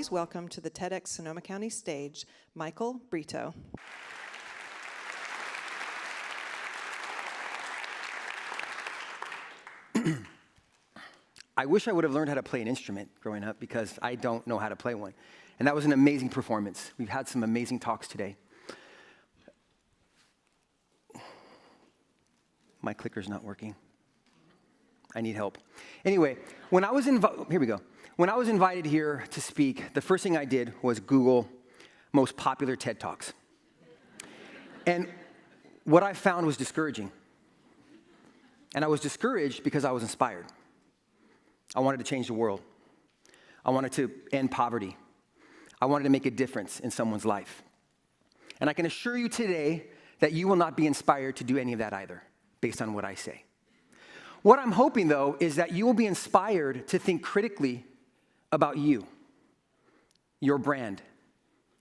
please welcome to the TEDx Sonoma County stage, Michael Brito. I wish I would have learned how to play an instrument growing up because I don't know how to play one. And that was an amazing performance. We've had some amazing talks today. My clicker's not working. I need help. Anyway, when I was invited here to speak, the first thing I did was Google most popular TED Talks. And what I found was discouraging. And I was discouraged because I was inspired. I wanted to change the world. I wanted to end poverty. I wanted to make a difference in someone's life. And I can assure you today that you will not be inspired to do any of that either, based on what I say. What I'm hoping, though, is that you will be inspired to think critically about you, your brand,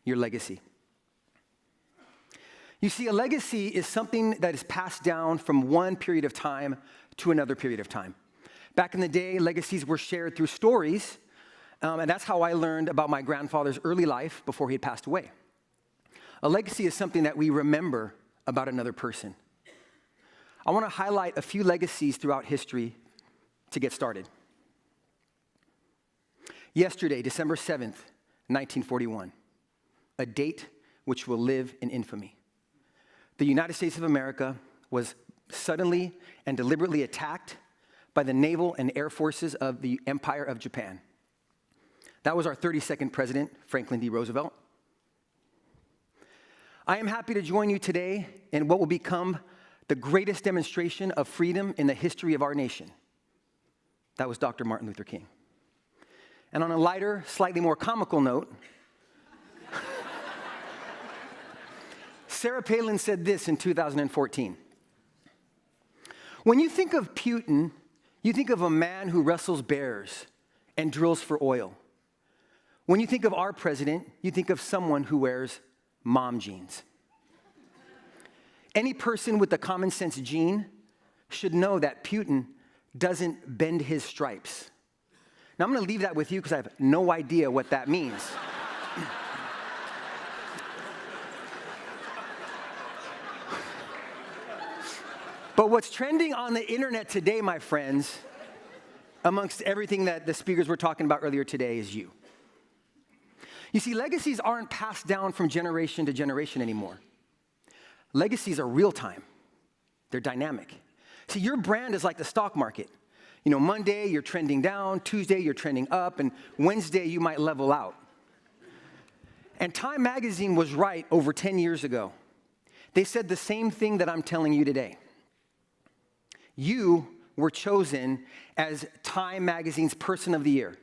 your legacy. You see, a legacy is something that is passed down from one period of time to another period of time. Back in the day, legacies were shared through stories, and that's how I learned about my grandfather's early life before he had passed away. A legacy is something that we remember about another person. I want to highlight a few legacies throughout history to get started. Yesterday, December 7th, 1941, a date which will live in infamy. The United States of America was suddenly and deliberately attacked by the naval and air forces of the Empire of Japan. That was our 32nd president, Franklin D. Roosevelt. I am happy to join you today in what will become the greatest demonstration of freedom in the history of our nation. That was Dr. Martin Luther King. And on a lighter, slightly more comical note, Sarah Palin said this in 2014. When you think of Putin, you think of a man who wrestles bears and drills for oil. When you think of our president, you think of someone who wears mom jeans. Any person with the common sense gene should know that Putin doesn't bend his stripes. Now I'm going to leave that with you because I have no idea what that means. But what's trending on the internet today, my friends, amongst everything that the speakers were talking about earlier today, is you. You see, legacies aren't passed down from generation to generation anymore. Legacies are real time. They're dynamic. See, your brand is like the stock market. You know, Monday, you're trending down, Tuesday, you're trending up, and Wednesday, you might level out. And Time magazine was right over 10 years ago. They said the same thing that I'm telling you today. You were chosen as Time magazine's Person of the Year.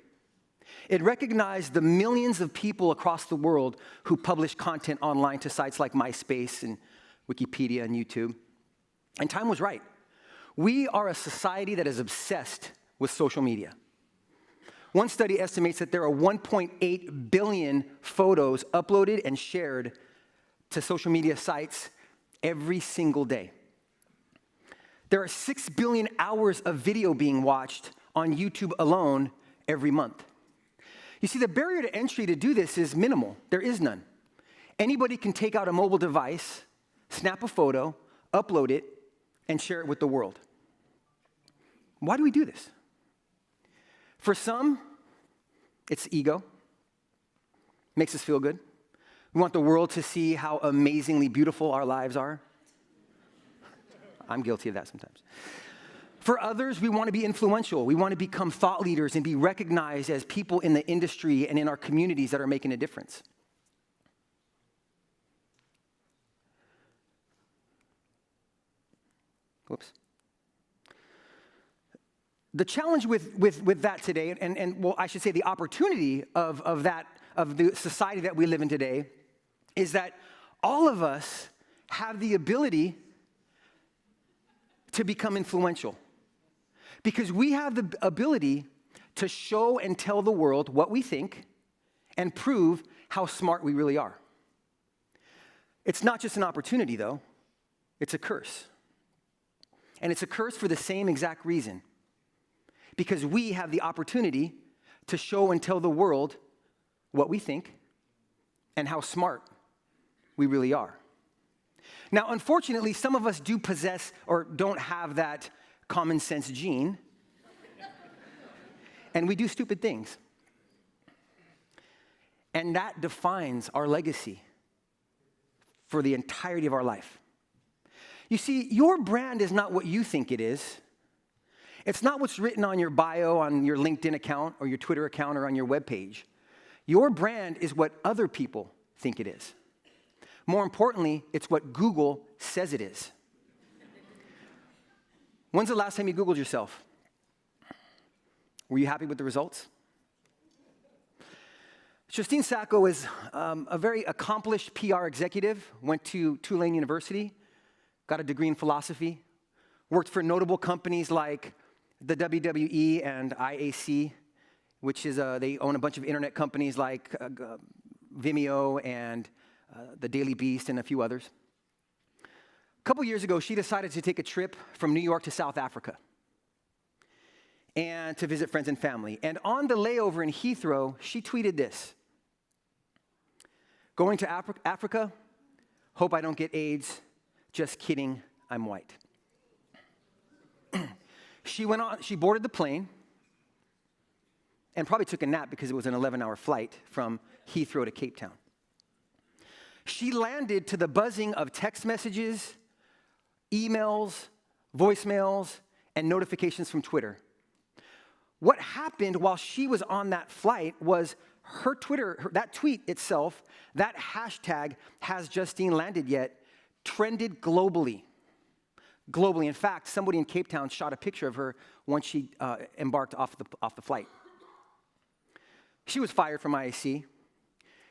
It recognized the millions of people across the world who publish content online to sites like MySpace and Wikipedia and YouTube. And Time was right. We are a society that is obsessed with social media. One study estimates that there are 1.8 billion photos uploaded and shared to social media sites every single day. There are 6 billion hours of video being watched on YouTube alone every month. You see, the barrier to entry to do this is minimal. There is none. Anybody can take out a mobile device, snap a photo, upload it, and share it with the world. Why do we do this? For some, it's ego. Makes us feel good. We want the world to see how amazingly beautiful our lives are. I'm guilty of that sometimes. For others, we want to be influential. We want to become thought leaders and be recognized as people in the industry and in our communities that are making a difference. Whoops. The challenge with that today, and well, I should say the opportunity of the society that we live in today, is that all of us have the ability to become influential. Because we have the ability to show and tell the world what we think and prove how smart we really are. It's not just an opportunity, though. It's a curse. And it's a curse for the same exact reason. Because we have the opportunity to show and tell the world what we think, and how smart we really are. Now, unfortunately, some of us do possess or don't have that common sense gene, and we do stupid things. And that defines our legacy for the entirety of our life. You see, your brand is not what you think it is. It's not what's written on your bio, on your LinkedIn account, or your Twitter account, or on your webpage. Your brand is what other people think it is. More importantly, it's what Google says it is. When's the last time you Googled yourself? Were you happy with the results? Justine Sacco is a very accomplished PR executive, went to Tulane University, got a degree in philosophy, worked for notable companies like the WWE and IAC, which is, they own a bunch of internet companies like Vimeo and the Daily Beast and a few others. A couple years ago, she decided to take a trip from New York to South Africa and to visit friends and family. And on the layover in Heathrow, she tweeted this: "Going to Africa, hope I don't get AIDS, just kidding, I'm white." She boarded the plane and probably took a nap because it was an 11-hour flight from Heathrow to Cape Town. She landed to the buzzing of text messages, emails, voicemails, and notifications from Twitter. What happened while she was on that flight was her Twitter, that tweet itself, that hashtag, "Has Justine landed yet?" trended globally. Globally. In fact, somebody in Cape Town shot a picture of her once she embarked off the flight. She was fired from IAC.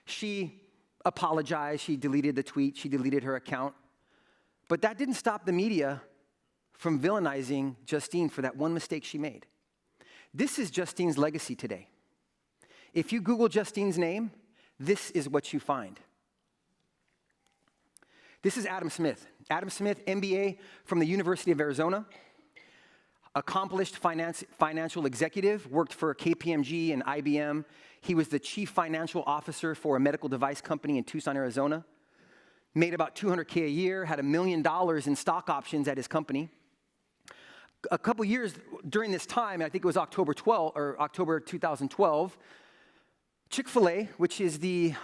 She apologized. She deleted the tweet. She deleted her account. But that didn't stop the media from villainizing Justine for that one mistake she made. This is Justine's legacy today. If you Google Justine's name, this is what you find. This is Adam Smith. Adam Smith, MBA from the University of Arizona, accomplished financial executive, worked for KPMG and IBM. He was the chief financial officer for a medical device company in Tucson, Arizona. Made about $200K a year, had $1 million in stock options at his company. A couple years during this time, I think it was October 2012, Chick-fil-A, which is the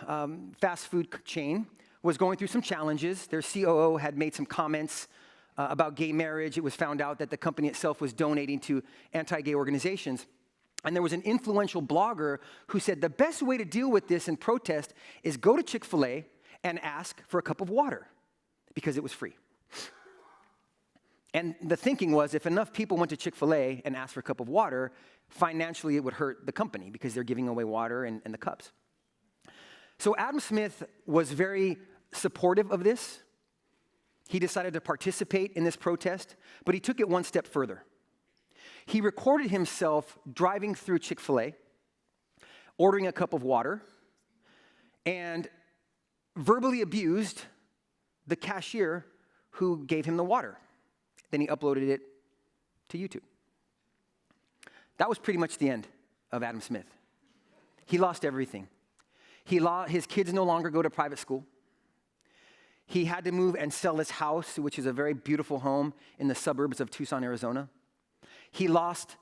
fast food chain, was going through some challenges. Their COO had made some comments about gay marriage. It was found out that the company itself was donating to anti-gay organizations. And there was an influential blogger who said the best way to deal with this and protest is go to Chick-fil-A and ask for a cup of water because it was free. And the thinking was if enough people went to Chick-fil-A and asked for a cup of water, financially it would hurt the company because they're giving away water and the cups. So Adam Smith was very supportive of this. He decided to participate in this protest, but he took it one step further. He recorded himself driving through Chick-fil-A, ordering a cup of water, and verbally abused the cashier who gave him the water. Then he uploaded it to YouTube. That was pretty much the end of Adam Smith. He lost everything. His kids no longer go to private school. He had to move and sell his house, which is a very beautiful home in the suburbs of Tucson, Arizona. He lost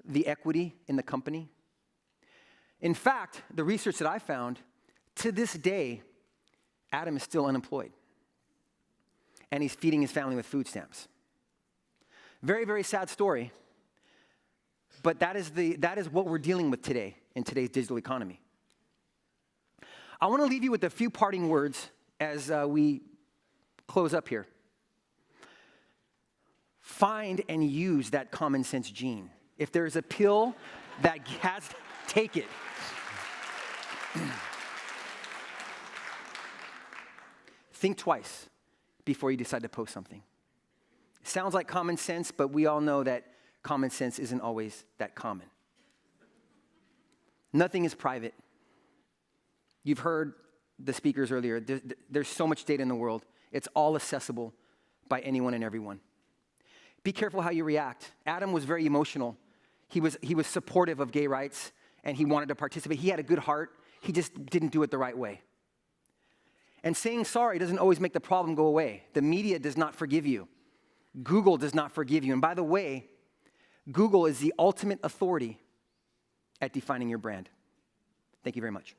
the equity in the company. In fact, the research that I found, to this day, Adam is still unemployed. And he's feeding his family with food stamps. Very, very sad story. But that is what we're dealing with today in today's digital economy. I want to leave you with a few parting words as we close up here. Find and use that common sense gene. If there's a pill that has, take it. Think twice before you decide to post something. It sounds like common sense, but we all know that common sense isn't always that common. Nothing is private. You've heard the speakers earlier. There's so much data in the world. It's all accessible by anyone and everyone. Be careful how you react. Adam was very emotional. He was supportive of gay rights, and he wanted to participate. He had a good heart. He just didn't do it the right way. And saying sorry doesn't always make the problem go away. The media does not forgive you. Google does not forgive you. And by the way, Google is the ultimate authority at defining your brand. Thank you very much.